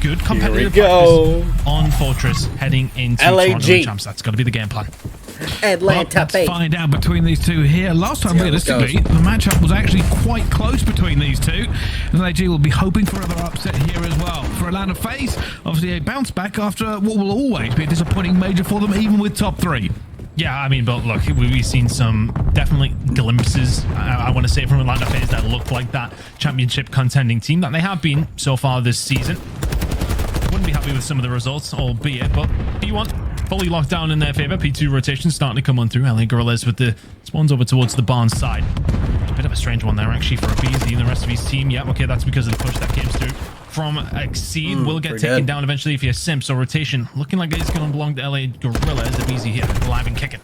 good competitive practice on Fortress heading into Toronto Champs. That's got to be the game plan. Atlanta, let's find out between these two here. Last time, realistically, the matchup was actually quite close between these two. And LAG will be hoping for another upset here as well. For Atlanta FaZe, obviously a bounce back after what will always be a disappointing major for them, even with top 3. Yeah, I mean, but look, we've seen some definitely glimpses, I want to say, from Atlanta FaZe that look like that championship contending team that they have been so far this season. Wouldn't be happy with some of the results, albeit, but P1 fully locked down in their favor. P2 rotation starting to come on through. LA Gorillas with the spawns over towards the barn side. A bit of a strange one there, actually, for a BZ and the rest of his team. Yeah, okay, that's because of the push that came through from Exceed. Will get taken down eventually if you're Simp. So rotation looking like it's going to belong to LA Gorillas. The BZ here, alive and kicking.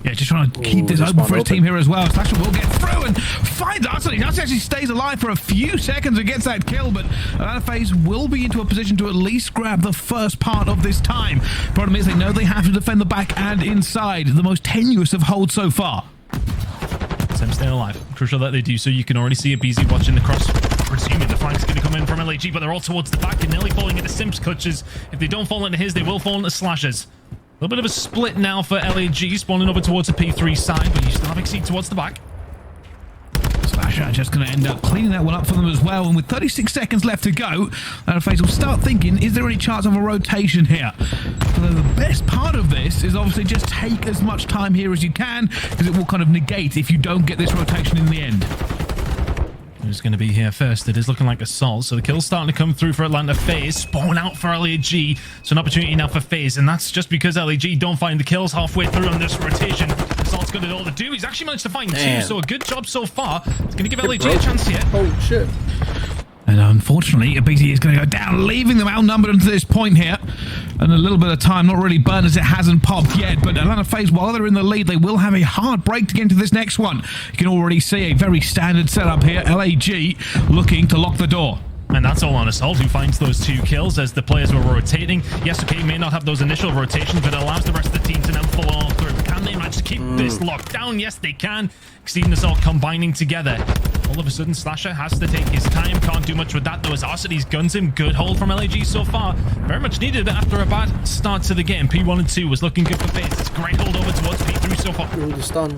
Yeah, just trying to keep this open for his team here as well. Slasher will get through and finds Arsene. He actually stays alive for a few seconds and gets that kill, but Atlanta FaZe will be into a position to at least grab the first part of this time. Problem is, they know they have to defend the back and inside. The most tenuous of holds so far. Sim staying alive. Crucial that they do so. You can already see a BZ watching the cross. Presuming the flank's going to come in from LAG, but they're all towards the back and nearly falling into Simp's clutches. If they don't fall into his, they will fall into Slashers. A little bit of a split now for LAG, spawning over towards the P3 side, but you still have Exceed towards the back. Slasher just going to end up cleaning that one up for them as well, and with 36 seconds left to go, Atlanta FaZe will start thinking, is there any chance of a rotation here? So the best part of this is obviously just take as much time here as you can, because it will kind of negate if you don't get this rotation in the end. Who's going to be here first? It is looking like Assault. So the kill's starting to come through for Atlanta FaZe. Spawn out for LAG. So an opportunity now for FaZe. And that's just because LAG don't find the kills halfway through on this rotation. Assault's got it all to do. He's actually managed to find 2. So a good job so far. It's going to give LAG a chance here. Oh, shit. And unfortunately, BZ is going to go down, leaving them outnumbered until this point here. And a little bit of time, not really burned as it hasn't popped yet. But Atlanta FaZe, while they're in the lead, they will have a hard break to get into this next one. You can already see a very standard setup here. LAG looking to lock the door. And that's all on Assault, who finds those 2 kills as the players were rotating. Yes, okay, may not have those initial rotations, but it allows the rest of the team to now follow on through. Can they manage to keep this locked down? Yes, they can. Exceed and Assault combining together. All of a sudden, Slasher has to take his time. Can't do much with that, though, as Arcedy's guns him. Good hold from LAG so far. Very much needed after a bad start to the game. P1 and 2 was looking good for FaZe. It's great hold over towards P3 so far.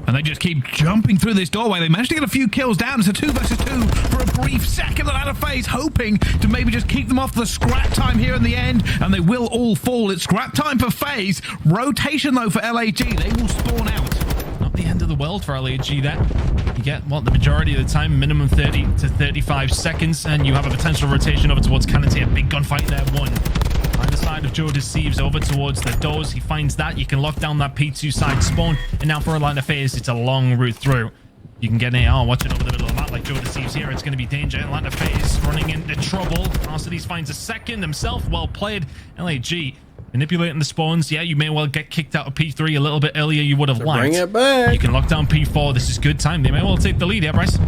And they just keep jumping through this doorway. They managed to get a few kills down. It's a 2 versus 2 for a brief second. Atlanta FaZe hoping to maybe just keep them off the scrap time here in the end. And they will all fall. It's scrap time for FaZe. Rotation, though, for LAG. They will spawn out. Not the end of the world for LAG there. You get, what, the majority of the time, minimum 30 to 35 seconds, and you have a potential rotation over towards Cannon. A big gunfight there, one. Either side of Joe Deceives over towards the doors. He finds that. You can lock down that P2 side spawn, and now for Atlanta FaZe, it's a long route through. You can get an AR watching over the middle of the map like Joe Deceives here. It's going to be danger. Atlanta FaZe running into trouble. Arcedes finds a second himself. Well played. LAG manipulating the spawns. Yeah, you may well get kicked out of P3 a little bit earlier. You would have liked. Bring it back. You can lock down P4. This is good time. They may well take the lead here, Bryce.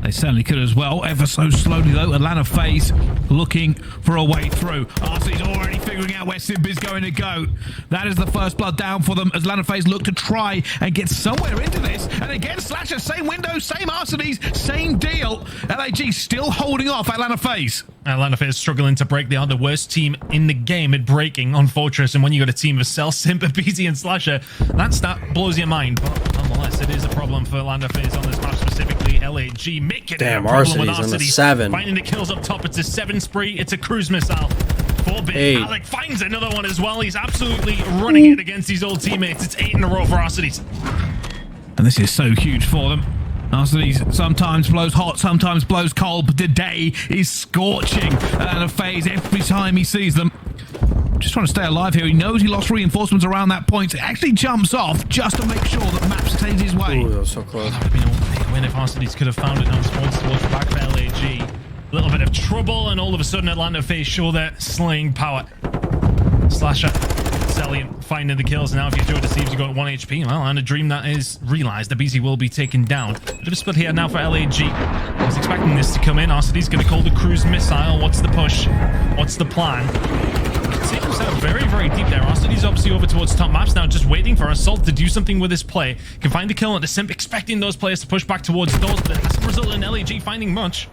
They certainly could as well, ever so slowly though. Atlanta FaZe looking for a way through. RC's already figuring out where Simp is going to go. That is the first blood down for them as Atlanta FaZe look to try and get somewhere into this. And again, Slasher, same window, same RC's, same deal. LAG still holding off Atlanta FaZe. Atlanta FaZe struggling to break. They are the worst team in the game at breaking on Fortress. And when you got a team of Cell, Simp, BZ, and Slasher, that stat blows your mind. But nonetheless, it is a problem for Atlanta FaZe on this map, specifically LAG. Make it a problem with on the 7. Finding the kills up top. It's a 7 spree. It's a cruise missile. 4-bit. Alec finds another one as well. He's absolutely running it against his old teammates. It's 8 in a row for Arcedes. And this is so huge for them. Arcedes sometimes blows hot, sometimes blows cold, but today is scorching Atlanta FaZe every time he sees them. Just trying to stay alive here. He knows he lost reinforcements around that point. It actually jumps off just to make sure that Maps stays his way. Ooh, that was so close. That would have been a big win if Arcedes could have found it. Now spawns towards the back for LAG. A little bit of trouble, and all of a sudden Atlanta FaZe show their slaying power. Slasher, Cellian finding the kills. Now if you Joe Deceives, you got 1 HP. Well, and a dream that is realized. The BZ will be taken down. Bit of a split here now for LAG. I was expecting this to come in. Arcedes going to call the cruise missile. What's the push? What's the plan? Seems himself very, very deep there. Arcedes obviously over towards top maps now, just waiting for Assault to do something with his play. Can find the kill at the Simp, expecting those players to push back towards those, but it hasn't resulted in LAG finding much.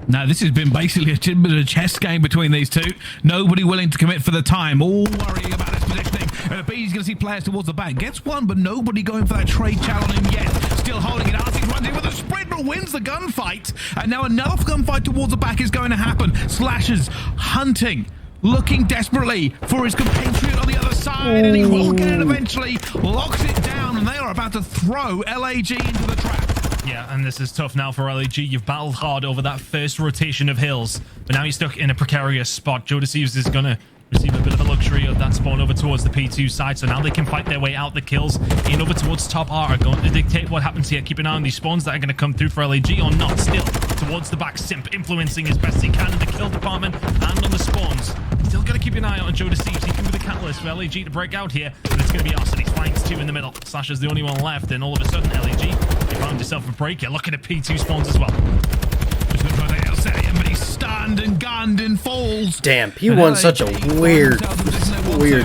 Now, this has been basically a bit of a chess game between these two. Nobody willing to commit for the time. All worrying about this positioning. And the B's going to see players towards the back. Gets one, but nobody going for that trade challenge on him yet. Still holding it. Arcee runs in with a sprint, but wins the gunfight. And now another gunfight towards the back is going to happen. Slashers hunting, looking desperately for his compatriot on the other side. And he will get it eventually. Locks it down, and they are about to throw LAG into the trap. Yeah, and this is tough now for LAG. You've battled hard over that first rotation of hills, but now you're stuck in a precarious spot. Joe Deceives is going to receive a bit of the luxury of that spawn over towards the P2 side, so now they can fight their way out. The kills in over towards top R are going to dictate what happens here. Keep an eye on these spawns that are going to come through for LAG or not. Still towards the back, Simp influencing as best he can in the kill department and on the spawns. Still got to keep an eye on Joe Deceives. He can be the catalyst for LAG to break out here, but it's going to be Arcee. Flanks 2 in the middle. Slasher's the only one left, and all of a sudden LAG, you found yourself a break. You're looking at P2 spawns as well. But he's stunned and gunned and falls. Damn, P1's such a weird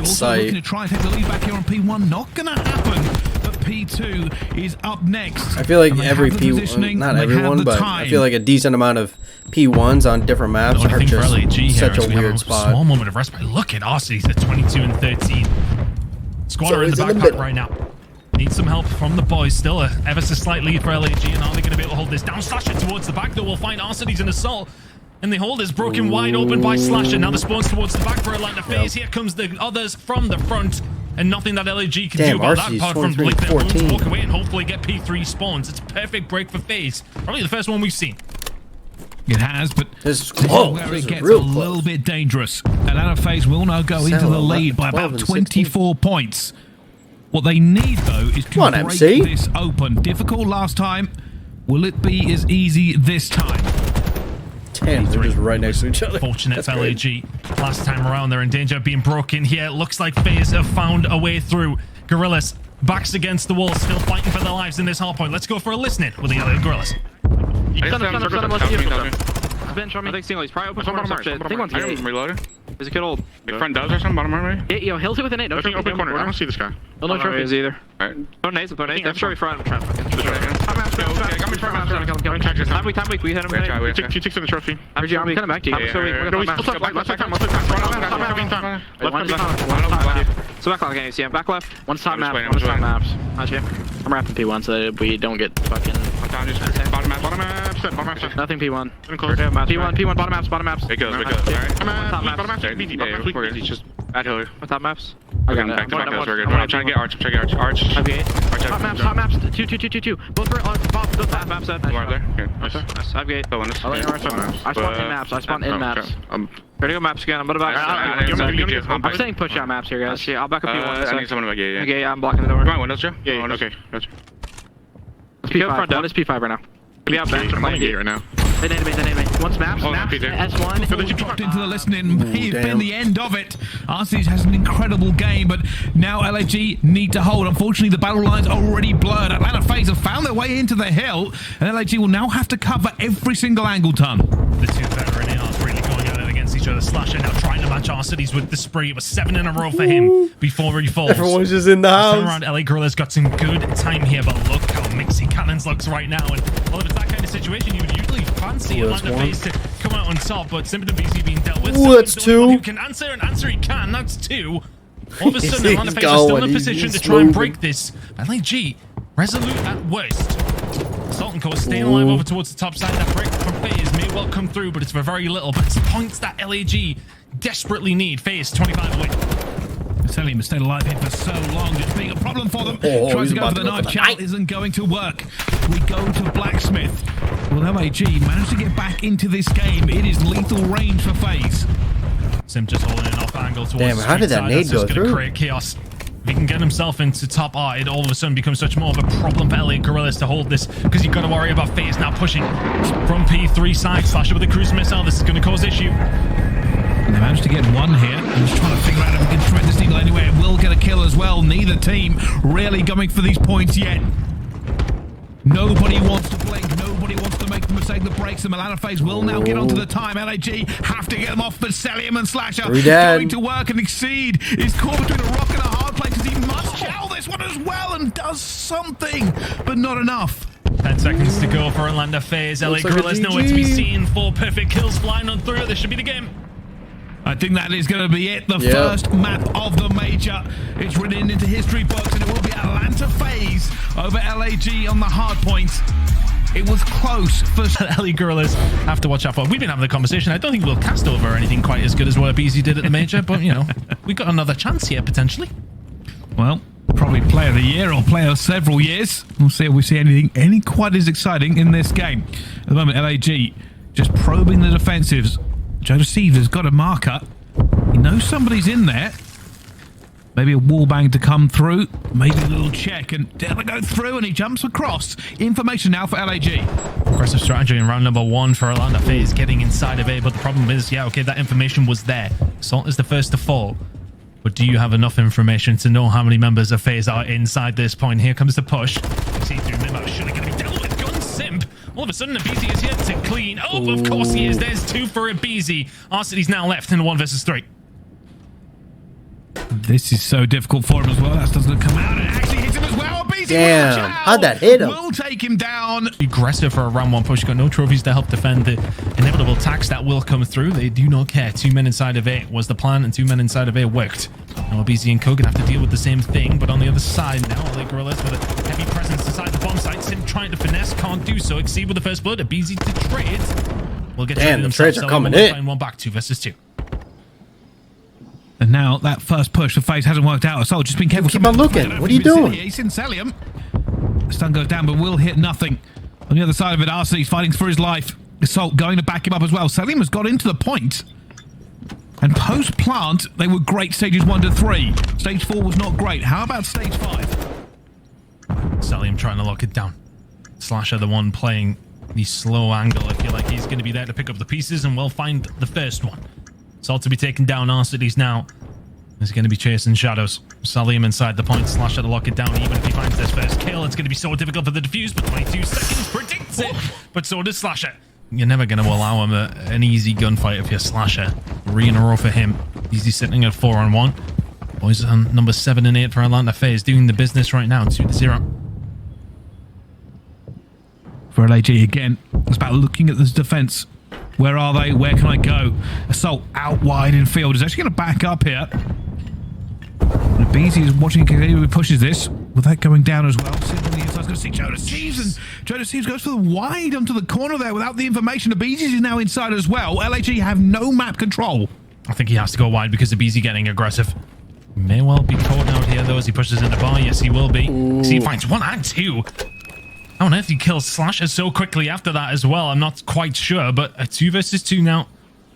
sight. Looking to try and take the lead back here on P1. Not gonna happen. But P2 is up next. I feel like every P1, not everyone, but I feel like a decent amount of P1s on different maps are just such a weird spot. Small moment of respite. Look at Arcee at 22 and 13. Squatter in the backpack right now. Need some help from the boys. Still a ever so slight lead for LAG, and are they going to be able to hold this down? Slasher towards the back, though. We'll find Arcee's an assault, and the hold is broken wide open by Slasher. Now the spawns towards the back for Atlanta FaZe. Here comes the others from the front, and nothing that LAG can do about that apart from lick their wounds, walk away, and hopefully get P3 spawns. It's a perfect break for FaZe. Probably the first one we've seen. It has, but this is where it gets a little bit dangerous. Atlanta FaZe will now go into the lead by about 24 points. What they need, though, is to break this open. Difficult last time. Will it be as easy this time? Damn, they're just right next to each other. Fortunate for LAG. Last time around, they're in danger of being broken here. It looks like FaZe have found a way through. Gorillas, backs against the wall, still fighting for their lives in this hard point. Let's go for a listening with the other Gorillas. Bench on me. I think single. He's probably open corner. I think one's I am reloaded. Is a kid old? Like front does or something, bottom right? Yeah, yo, he'll hit with an 8. No trophy. Open corner. I don't see this guy. No trophies either. Alright. No nades. No nades. I'm sure we front. Time week. We hit him. He takes in the trophy. I'm coming back to you. So back left, can you see him? Back left. One's top map. One's top maps. I'm wrapping P1 so that we don't get fucking. Bottom maps. Nothing P1. P1. Bottom maps. It goes. Alright. Top maps. Bottom maps. He's just at Hiller. Top maps. I got him back to back. I'm trying to get Arch. Arch. Top maps. Two. Both top maps. There. Here. I've got. I spawned in maps. I spawned in maps. Ready to go maps again. I'm about to back. I'm saying push out maps here, guys. Yeah, I'll back up P1. I need someone to back. Yeah. Okay, I'm blocking the door. Come on, windows, Joe. Yeah. Okay. Gotcha. P5 front down. It's P5 right now. Be out back. I'm playing gate right now. They need me. Once maps. S1. Dropped into the listening. May have been the end of it. Arcee has an incredible game, but now LAG need to hold. Unfortunately, the battle lines are already blurred. Atlanta FaZe have found their way into the hill, and LAG will now have to cover every single angle ton. The two veteran ARs really going at it against each other. Slasher now trying to match Arcee's with the spree. It was 7 in a row for him before he falls. Everyone's just in the house. Around LA Gorillas got some good time here, but look how mixy Cannons looks right now. And well, if it's that kind of situation, you would usually fancy Atlanta FaZe to come out on top, but Simpson BC being dealt with. That's 2. Who can answer and answer he can. That's 2. All of a sudden, Atlanta FaZe is still in a position to try and break this. LAG, resolute at worst. Sultan Coast staying alive over towards the top side. That break from FaZe may well come through, but it's for very little. But it's points that LAG desperately need. FaZe 25 away. Telling him to stay alive here for so long, just being a problem for them. Tries to go for the knife channel, isn't going to work. We go to Blacksmith. Will LAG manage to get back into this game? It is lethal range for FaZe. Sim just holding an off angle towards Damn, how did that nade go through? Create chaos. If he can get himself into top R, it all of a sudden becomes such more of a problem for LA Gorillas to hold this, because you've got to worry about FaZe now pushing from P3 side. Slasher with a cruise missile. This is going to cause issue. And they managed to get one here. I'm just trying to figure out if we can thread this eagle anyway. It will get a kill as well. Neither team really going for these points yet. Nobody wants to blink. Nobody wants to make the mistake that breaks them. Atlanta FaZe will now get onto the time. LAG have to get them off, but Celium and Slasher going to work, and Exceed is caught between a rock and a hard place, because he must chow this one as well and does something, but not enough. 10 seconds to go for Atlanta FaZe. LA Gorillas nowhere to be seen. 4 perfect kills flying on through. This should be the game. I think that is going to be it. The first map of the major. It's written into history books, and it will be Atlanta FaZe over LAG on the hard points. It was close for LA Gorillas. Have to watch out for. We've been having the conversation. I don't think we'll cast over anything quite as good as what BZ did at the major, but you know, we got another chance here potentially. Well, probably player of the year or player of several years. We'll see if we see anything quite as exciting in this game. At the moment, LAG just probing the defensives. Joseph has got a marker. He knows somebody's in there. Maybe a wall bang to come through. Maybe a little check, and they'll go through, and he jumps across. Information now for LAG. Aggressive strategy in round number 1 for Atlanta FaZe, getting inside of A, but the problem is, yeah, okay, that information was there. Salt is the first to fall. But do you have enough information to know how many members of FaZe are inside this point? Here comes the push. See through mid-map, surely going to be dealt with. Gun Simp. All of a sudden, BZ is here to clean. Oh, of course he is. There's 2 for a BZ. Arcity's now left in a 1 versus 3. This is so difficult for him as well. That doesn't come out. It actually hits him as well. BZ, damn, how'd that hit him? We'll take him down. Aggressive for a round 1 push. Got no trophies to help defend the inevitable attacks that will come through. They do not care. 2 men inside of A was the plan, and 2 men inside of A worked. Now BZ and Co gonna have to deal with the same thing, but on the other side now, LA Gorillas with a heavy presence inside the bomb site. Sim trying to finesse, can't do so. Exceed with the first blood. A BZ to trade. We'll get damn, the trades are coming in. 1 back, 2 versus 2. And now that first push for FaZe hasn't worked out. Assault just been careful. Keep on looking. What are you doing? He's in Celium. Stun goes down, but will hit nothing. On the other side of it, RC's fighting for his life. Assault going to back him up as well. Celium has got into the point. And post-plant, they were great stages 1 to 3. Stage 4 was not great. How about stage 5? Celium trying to lock it down. Slasher the one playing the slow angle. I feel like he's going to be there to pick up the pieces, and we'll find the first one. Salt to be taken down. Arcity's now is going to be chasing shadows. Celium inside the point. Slasher to lock it down. Even if he finds this first kill, it's going to be so difficult for the defuse, but 22 seconds predicts it. But so does Slasher. You're never going to allow him an easy gunfight if you're Slasher. 3 in a row for him. Easy sitting at 4-on-1. Boys on number 7 and 8 for Atlanta FaZe doing the business right now. 2-0. For LAG again, it's about looking at this defense. Where are they? Where can I go? Assault out wide in field. Is actually going to back up here. And BZ is watching who pushes this. With that going down as well. Going to see Jonas Seeves, and Jonas Seeves goes for the wide onto the corner there without the information. The BZ is now inside as well. LAG have no map control. I think he has to go wide because the BZ getting aggressive. May well be caught out here though as he pushes in the bar. Yes, he will be. See, he finds 1 and 2. How on earth he kills Slasher so quickly after that as well? I'm not quite sure, but a 2 versus 2 now.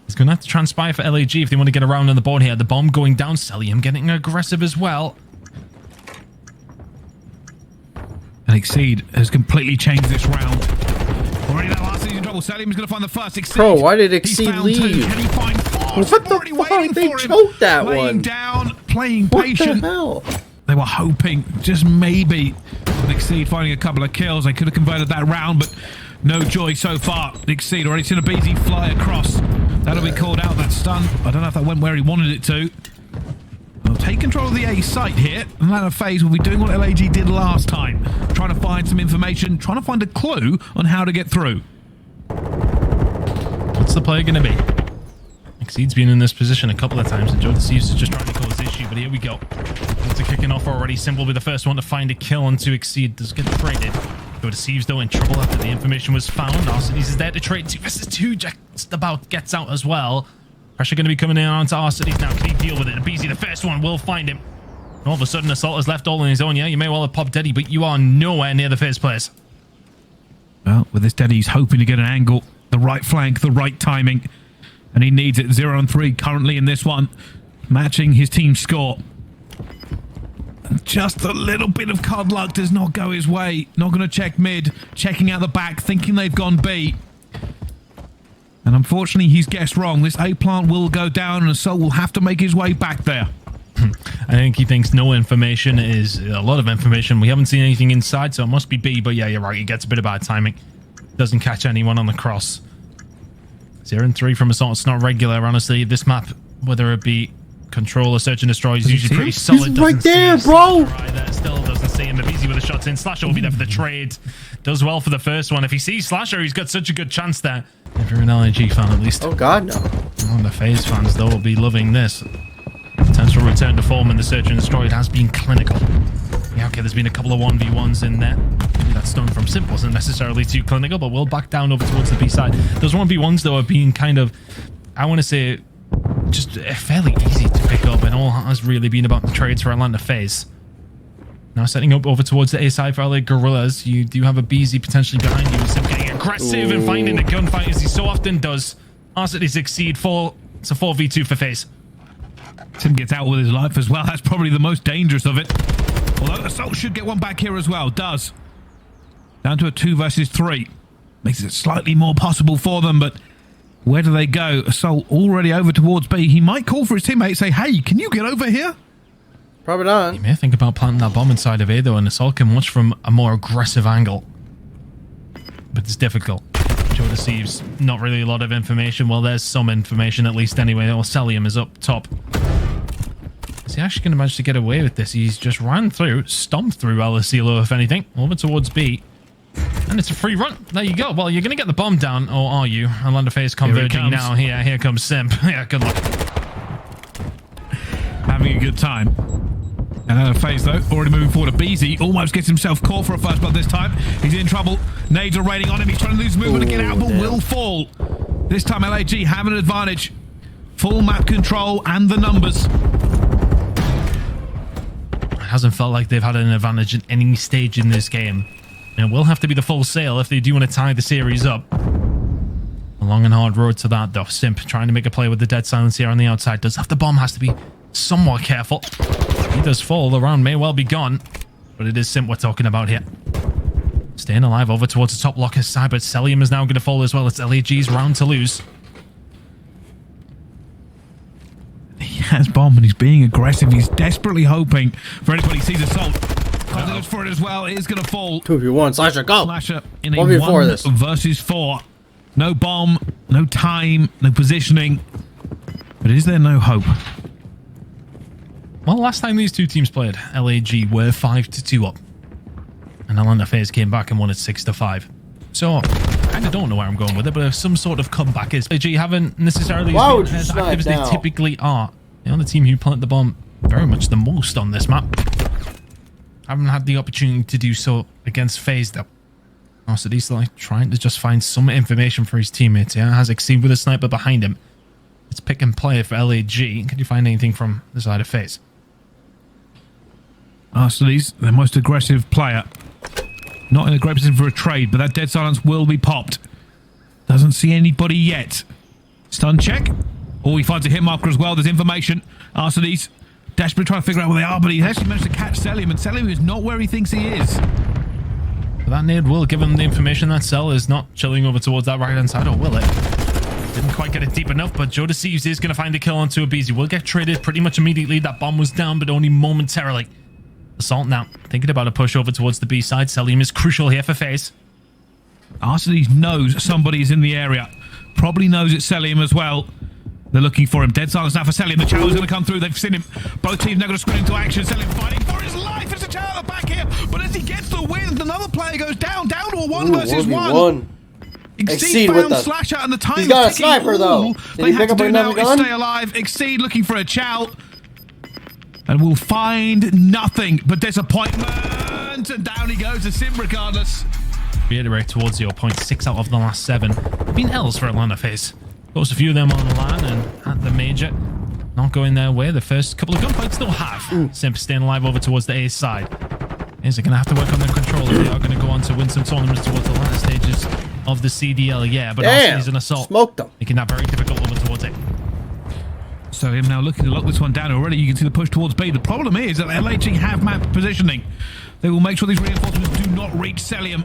It's going to have to transpire for LAG if they want to get around on the board here. The bomb going down. Celium getting aggressive as well. And Exceed has completely changed this round. Already that last season trouble. Celium is going to find the first. Exceed. Bro, why did Exceed leave? Can he find 4? What the fuck? They choked that one. Playing down, playing patient. What the hell? They were hoping, just maybe, with Exceed finding a couple of kills. They could have converted that round, but no joy so far. Exceed already seen a BZ fly across. That'll be called out, that stun. I don't know if that went where he wanted it to. We'll take control of the A site here. Atlanta FaZe will be doing what LAG did last time. Trying to find some information, trying to find a clue on how to get through. What's the play going to be? Exceed's been in this position a couple of times, and Joe Deceives is just trying to cause issue, but here we go. It's kicking off already. Sim will be the first one to find a kill onto Exceed. Does get traded. Joe Deceives, though, in trouble after the information was found. Arcities is there to trade. 2 versus 2. Just about gets out as well. Pressure going to be coming in onto Arcities now. Can he deal with it? BZ, the first one, will find him. And all of a sudden, Assault has left all on his own. Yeah, you may well have popped Deddy, but you are nowhere near the first place. Well, with this Deddy, he's hoping to get an angle. The right flank, the right timing. And he needs it. 0-3 currently in this one. Matching his team's score. Just a little bit of card luck does not go his way. Not going to check mid. Checking out the back, thinking they've gone B. And unfortunately, he's guessed wrong. This A plant will go down, and Assault will have to make his way back there. I think he thinks no information is a lot of information. We haven't seen anything inside, so it must be B. But yeah, you're right. He gets a bit of bad timing. Doesn't catch anyone on the cross. 0-3 from Assault. It's not regular, honestly. This map, whether it be Control or Search and Destroy, is usually pretty solid. He's right there, bro! Right there. Still doesn't see him. Easy with the shots in. Slasher will be there for the trade. Does well for the first one. If he sees Slasher, he's got such a good chance there. If you're an LAG fan, at least. Oh, God, no. The FaZe fans, though, will be loving this. Potential return to form in the Search and Destroy. It has been clinical. Yeah, okay, there's been a couple of 1v1s in there. Maybe that stun from Simp wasn't necessarily too clinical, but we'll back down over towards the B side. Those 1v1s, though, are being kind of, I want to say, just fairly easy to pick up, and all has really been about the trades for Atlanta FaZe. Now setting up over towards the A side for LA Gorillas. You do have a BZ potentially behind you. Simp getting aggressive and finding the gunfight as he so often does. Arcity succeed. It's a 4v2 for FaZe. Tim gets out with his life as well. That's probably the most dangerous of it. Although Assault should get one back here as well. Does. Down to a 2 versus 3. Makes it slightly more possible for them, but where do they go? Assault already over towards B. He might call for his teammate, say, hey, can you get over here? Probably not. You may think about planting that bomb inside of A, though, and Assault can watch from a more aggressive angle. But it's difficult. Joe deceives. Not really a lot of information. Well, there's some information at least anyway. Celium is up top. Is he actually going to manage to get away with this? He's just ran through, stomped through Alasilo, if anything, over towards B. And it's a free run. There you go. Well, you're going to get the bomb down, or are you? Atlanta FaZe converging now. Here comes Simp. Yeah, good luck. Having a good time. Atlanta FaZe, though, already moving forward to BZ. Almost gets himself caught for a first blood this time. He's in trouble. Nades are raining on him. He's trying to lose movement to get out, but will fall. This time, LAG have an advantage. Full map control and the numbers. It hasn't felt like they've had an advantage at any stage in this game. And it will have to be the full sale if they do want to tie the series up. A long and hard road to that, though. Simp trying to make a play with the dead silence here on the outside. Does have the bomb, has to be somewhat careful. He does fall. The round may well be gone, but it is Simp we're talking about here. Staying alive over towards the top locker side, but Celium is now going to fall as well. It's LAG's round to lose. He has bomb and he's being aggressive. He's desperately hoping for anybody who sees Assault. Goes for it as well. It is going to fall. 2v1. Slasher, go. Slasher in a 1 versus 4. No bomb, no time, no positioning. But is there no hope? Well, last time these two teams played, LAG were 5-2 up. And Atlanta FaZe came back and won it 6-5. So, I kind of don't know where I'm going with it, but if some sort of comeback is... LAG haven't necessarily been as active as they typically are. The other team who planted the bomb very much the most on this map. Haven't had the opportunity to do so against FaZe, though. So he's like trying to just find some information for his teammates. Yeah, has Exceed with a sniper behind him. It's pick and play for LAG. Can you find anything from the side of FaZe? Arsenal's the most aggressive player. Not in a great position for a trade, but that dead silence will be popped. Doesn't see anybody yet. Stun check. Oh, he finds a hit marker as well. There's information. Arsenal's desperately trying to figure out where they are, but he actually managed to catch Celium, and Celium is not where he thinks he is. But that nade will give him the information that Cell is not chilling over towards that right-hand side, or will it? Didn't quite get it deep enough, but Joe Deceives is going to find the kill onto a BZ. Will get traded pretty much immediately. That bomb was down, but only momentarily. Assault now, thinking about a push over towards the B side. Celium is crucial here for FaZe. Arsenal knows somebody is in the area. Probably knows it's Celium as well. They're looking for him. Dead silence now for Celium. The Chow's going to come through. They've seen him. Both teams now going to sprint into action. Celium fighting for his life. It's a Chow at the back here. But as he gets the win, another player goes down to a 1 versus 1. Exceed found Slasher and the time. He's got a sniper though. They have to do now is stay alive. Exceed looking for a Chow. And will find nothing but disappointment. And down he goes to Sim regardless. Reiterate towards your point. 6 out of the last 7 have been L's for Atlanta FaZe. Course, a few of them on the line and at the major. Not going their way. The first couple of gunfights still have. Simp staying alive over towards the A side. Is it going to have to work on their control if they are going to go on to win some tournaments towards the latter stages of the CDL? Yeah, but also he's an Assault. Smoked them. Making that very difficult over towards it. So him now looking to lock this one down already. You can see the push towards B. The problem is that LAG have map positioning. They will make sure these reinforcements do not reach Celium.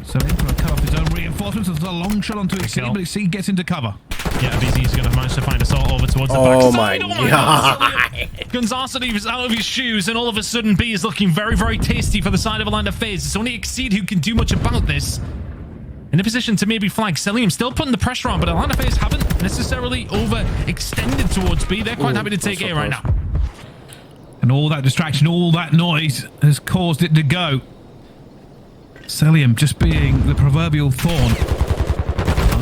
So he's going to cut off his own reinforcements. There's a long shot onto Exceed, but Exceed gets into cover. Yeah, BZ's going to manage to find Assault over towards the back. Oh my god. Gonzalez is out of his shoes, and all of a sudden B is looking very, very tasty for the side of Atlanta FaZe. It's only Exceed who can do much about this. In a position to maybe flag Celium, still putting the pressure on, but Atlanta FaZe haven't necessarily overextended towards B. They're quite happy to take A right now. And And all that distraction, all that noise has caused it to go. Celium just being the proverbial thorn.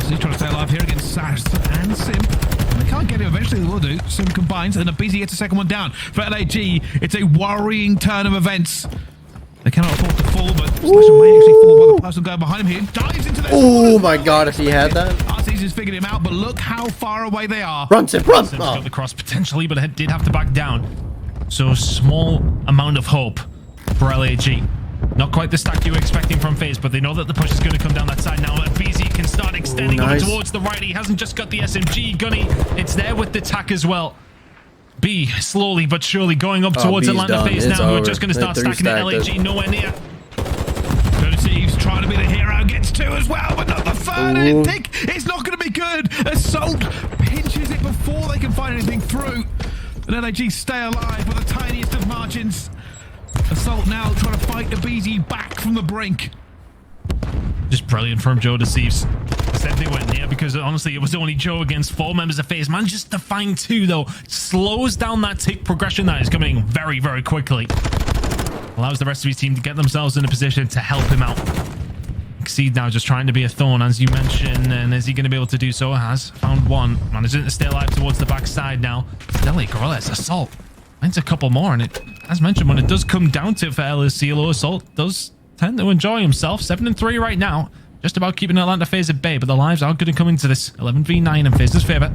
He's trying to stay alive here against Sash and Sim. And they can't get him. Eventually they will do. Sim combines and Abizi gets the second one down. For LAG, it's a worrying turn of events. They cannot afford to fall, but Slash may actually fall by the person going behind him here. Dives into their Oh my god, if he had that. RC's has figured him out, but look how far away they are. Run, Sim, run! Sim's got the cross potentially, but it did have to back down. So small amount of hope for LAG. Not quite the stack you were expecting from FaZe, but they know that the push is going to come down that side now. And BZ can start extending over towards the right. He hasn't just got the SMG gunny. It's there with the tack as well. B slowly but surely going up towards Atlanta FaZe now. We're just going to start stacking it. LAG nowhere near. Steve's trying to be the hero, gets two as well, but not the third. And I think it's not going to be good. Assault pinches it before they can find anything through. And LAG stay alive with the tiniest of margins. Assault now trying to fight Abizi back from the brink. Just brilliant from Joe Deceives. Said they went near because honestly it was only Joe against 4 members of FaZe. Manages to find 2 though. Slows down that tick progression that is coming very, very quickly. Allows the rest of his team to get themselves in a position to help him out. Exceed now just trying to be a thorn as you mentioned, and is he going to be able to do so? Has found one. Managing to stay alive towards the backside now. Deli Gorillas Assault. Finds a couple more, and it, as mentioned, when it does come down to for LSCLO, Assault does tend to enjoy himself. 7-3 right now. Just about keeping Atlanta FaZe at bay, but the lives are going to come into this. 11v9 in FaZe's favor.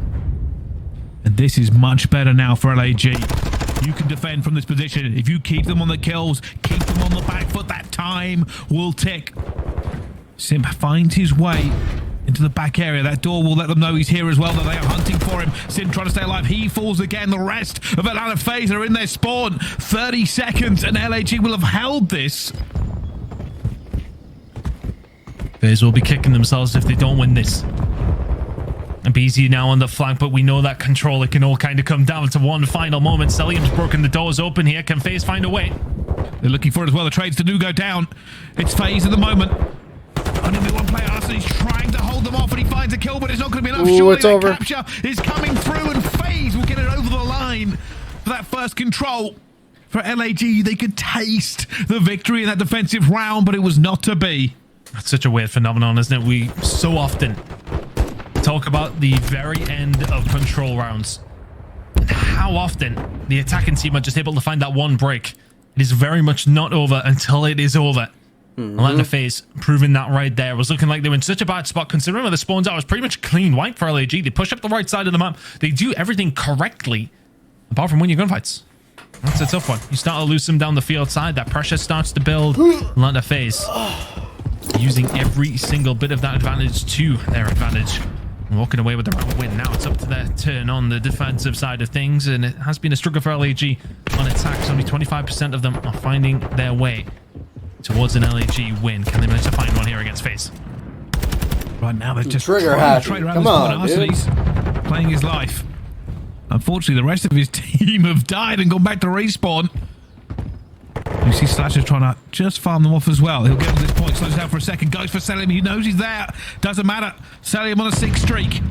And this is much better now for LAG. You can defend from this position. If you keep them on the kills, keep them on the back foot, that time will tick. Sim finds his way into the back area. That door will let them know he's here as well, that they are hunting for him. Sim trying to stay alive. He falls again. The rest of Atlanta FaZe are in their spawn. 30 seconds and LAG will have held this. FaZe will be kicking themselves if they don't win this. And BZ now on the flank, but we know that control, it can all kind of come down to one final moment. Celium's broken the doors open here. Can FaZe find a way? They're looking for it as well. The trades do go down. It's FaZe at the moment. Only one player, Arsenal, he's trying to hold them off, and he finds a kill, but it's not going to be enough. Surely that capture is coming through, and FaZe will get it over the line for that first control. For LAG, they could taste the victory in that defensive round, but it was not to be. That's such a weird phenomenon, isn't it? We so often talk about the very end of control rounds. And how often the attacking team are just able to find that one break. It is very much not over until it is over. Atlanta FaZe proving that right there. It was looking like they were in such a bad spot considering where the spawns are. It was pretty much clean wipe for LAG. They push up the right side of the map. They do everything correctly apart from win your gunfights. That's a tough one. You start to lose them down the field side. That pressure starts to build. Atlanta FaZe using every single bit of that advantage to their advantage. And walking away with the round win. Now it's up to their turn on the defensive side of things, and it has been a struggle for LAG on attacks. Only 25% of them are finding their way towards an LAG win. Can they manage to find one here against FaZe? Right now they're just trigger happy. Come on, dude. He's playing his life. Unfortunately, the rest of his team have died and gone back to respawn. You see Slasher trying to just farm them off as well. He'll get to this point, slows down for a second, goes for Celium. He knows he's there. Doesn't matter. Celium on a 6 streak.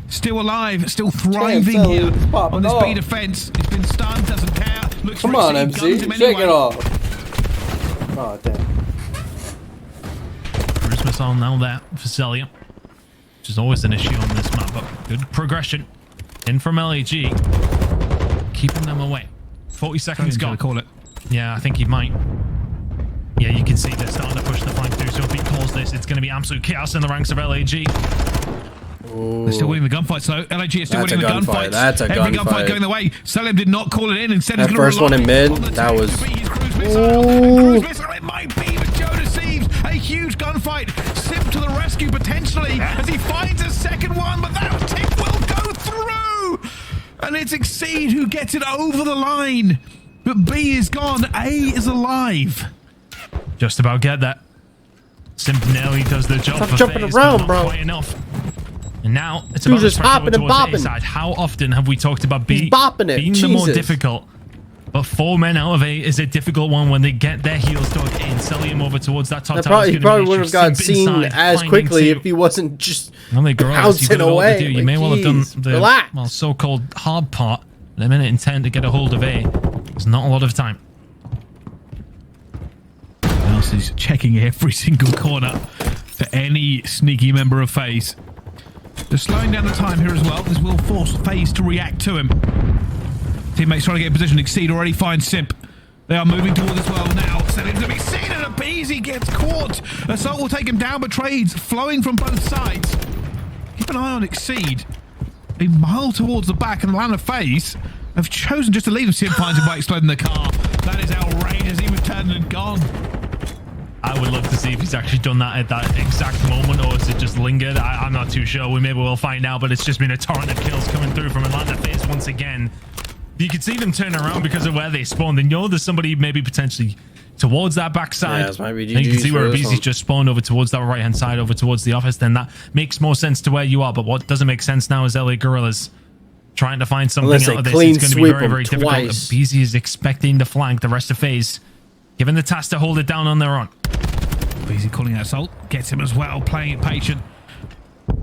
Still alive, still thriving here on this B defense. He's been stunned, doesn't care. Looks Come on, MC. Shake it off. Oh, damn. Cruise missile now there for Celium, which is always an issue on this map, but good progression in from LAG. Keeping them away. 40 seconds gone. Call it. Yeah, I think he might. Yeah, you can see they're starting to push the flank through, so if he calls this, it's going to be absolute chaos in the ranks of LAG. They're still winning the gunfight, so LAG is still winning the gunfight. That's a Every gunfight going the way. Celium did not call it in. Instead, he's going to first one in mid, that was... Cruise missile, it might be, but Joe Deceives. A huge gunfight. Sim to the rescue, potentially, as he finds a second one, but that tick will go through! And it's Exceed who gets it over the line. But B is gone. A is alive. Just about get that. Simpnelli does the job. Stop jumping around, bro. Quite enough. And now it's about just hopping and bopping. Side. How often have we talked about B being the more difficult? But 4 men out of A is a difficult one when they get their heels dug in. Celium over towards that top tower. He probably wouldn't have gotten seen as quickly if he wasn't just bouncing away. You may well have done the so-called hard part. The minute in 10 to get a hold of A. There's not a lot of time. He's checking every single corner for any sneaky member of FaZe. They're slowing down the time here as well. This will force FaZe to react to him. Teammates trying to get in position. Exceed already finds Simp. They are moving toward this well now. Setting to be seen, and Abizi gets caught. Assault will take him down, but trades flowing from both sides. Keep an eye on Exceed. A mile towards the back, and Atlanta FaZe have chosen just to leave him. Simp finds him by exploding the car. That is outrageous. He was turned and gone. I would love to see if he's actually done that at that exact moment, or has it just lingered? I'm not too sure. We maybe will find out, but it's just been a torrent of kills coming through from Atlanta FaZe once again. You can see them turn around because of where they spawned. And you know there's somebody maybe potentially towards that backside. Yeah, this might be and you can see where Abizi's just spawned over towards that right-hand side, over towards the office. Then that makes more sense to where you are. But what doesn't make sense now is LA Gorillas trying to find something out of this. It's going to be very, very difficult. Abizi is expecting to flank the rest of FaZe, given the task to hold it down on their own. Abizi calling out assault, gets him as well, playing it patient.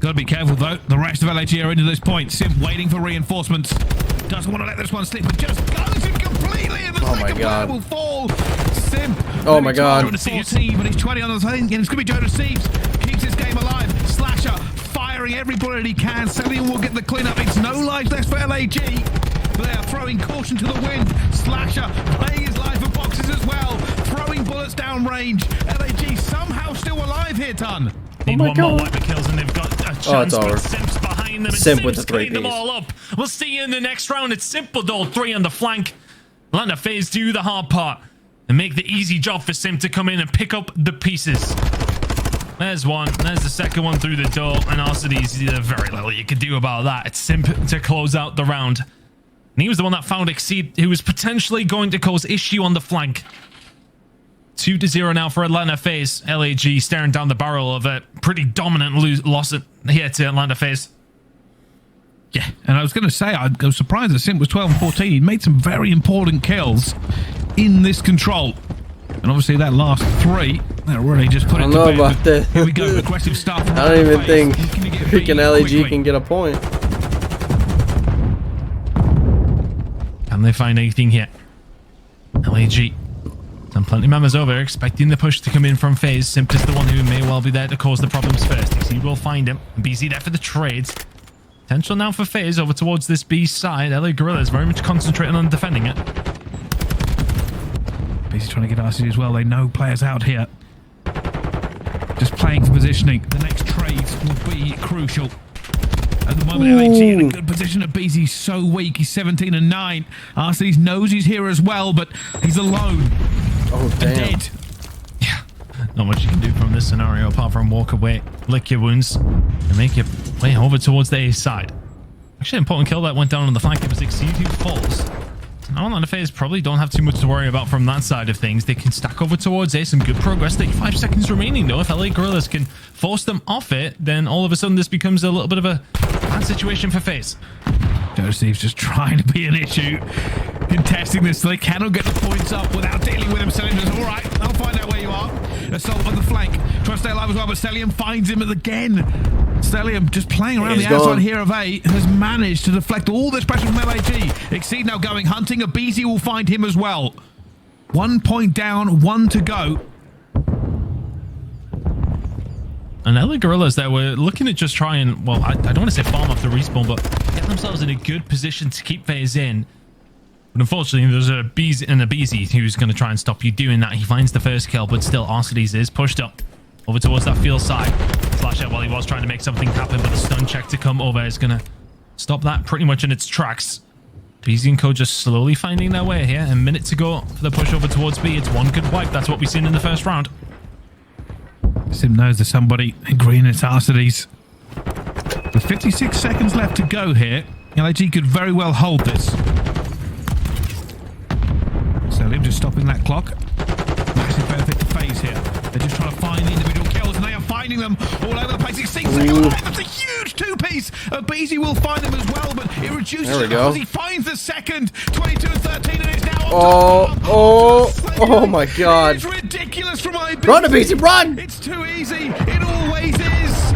Gotta be careful though. The rest of LAG are into this point. Simp waiting for reinforcements. Doesn't want to let this one slip, but just guns him completely, and the second player will fall. Simp. Oh my god. 14, but he's 20 on the thing, and it's gonna be Joe Receives. Keeps his game alive. Slasher firing every bullet he can. Celian will get the cleanup. It's no life left for LAG. They are throwing caution to the wind. Slasher playing his life for boxes as well. Throwing bullets down range. LAG somehow still alive here, Ton. Need one more wipe of kills, and they've got a chance, but Simp's behind them, and Simp with the cleaned them all up. We'll see you in the next round. It's Simple Doll 3 on the flank. Atlanta FaZe do the hard part and make the easy job for Simp to come in and pick up the pieces. There's one. There's the second one through the door, and also there's very little you can do about that. It's Simp to close out the round. And he was the one that found Exceed, who was potentially going to cause issue on the flank. 2-0 now for Atlanta FaZe. LAG staring down the barrel of a pretty dominant loss here to Atlanta FaZe. Yeah, and I was going to say, I was surprised that Simp was 12 and 14. He made some very important kills in this control. And obviously that last 3, that really just put it to bed. I don't know about that. Here we go, aggressive stuff. I don't even think freaking LAG can get a point. Can they find anything here? LAG. Some plenty members over, expecting the push to come in from FaZe. Simp is the one who may well be there to cause the problems first. He will find him. BZ there for the trades. Potential now for FaZe over towards this B side. LA Gorillas very much concentrating on defending it. BZ trying to get RC as well. They know players out here. Just playing for positioning. The next trades will be crucial. At the moment, LAG in a good position. BZ's so weak. He's 17 and 9. RC knows he's here as well, but he's alone. Oh, damn. Dead. Yeah, not much you can do from this scenario apart from walk away, lick your wounds, and make your way over towards the A side. Actually, an important kill that went down on the flank. It was Exceed who falls. So now Atlanta FaZe probably don't have too much to worry about from that side of things. They can stack over towards A. Some good progress. 35 seconds remaining, though. If LA Gorillas can force them off it, then all of a sudden this becomes a little bit of a bad situation for FaZe. Joseph's just trying to be an issue. Contesting this, so they cannot get the points up without dealing with him. Celian says, all right, I'll find out where you are. Assault on the flank. Trying to stay alive as well, but Celian finds him again. Celian just playing around the outside here of A has managed to deflect all this pressure from LAG. Exceed now going hunting. Abizi will find him as well. 1 point down, 1 to go. And LA Gorillas that were looking at just trying, well, I don't want to say farm off the respawn, but get themselves in a good position to keep FaZe in. But unfortunately, there's a Abizi who's going to try and stop you doing that. He finds the first kill, but still, Arcides is pushed up over towards that field side. Flash out while he was trying to make something happen, but the stun check to come over is going to stop that pretty much in its tracks. BZ and Co just slowly finding their way here. A minute to go for the push over towards B. It's one good wipe. That's what we've seen in the first round. Sim knows there's somebody in green. It's Arcides. With 56 seconds left to go here, LAG could very well hold this. Celian just stopping that clock. Massive benefit to FaZe here. They're just trying to find the individual kills, and they are finding them all over the place. It seems like that's a huge two-piece. BZ will find them as well, but it reduces it because he finds the second. 22 and 13, and it's now oh my god. It's ridiculous from IB. Run, BZ, run! It's too easy. It always is.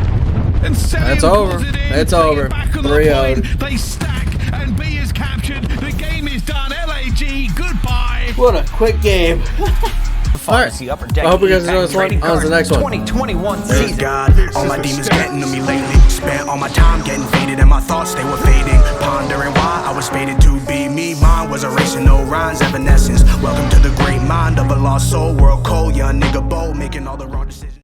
And Celian it's over. It's over. 3-0. They stack, and B is captured. The game is done. LAG, goodbye. What a quick game. Alright, I hope you guys enjoy this one. On to the next one. 2021 season. God, all my demons getting to me lately. Spent all my time getting faded, and my thoughts, they were fading. Pondering why I was fated to be me. Mine was erasing no rhymes, evanescence. Welcome to the great mind of a lost soul. World cold, young nigga bold, making all the wrong decisions.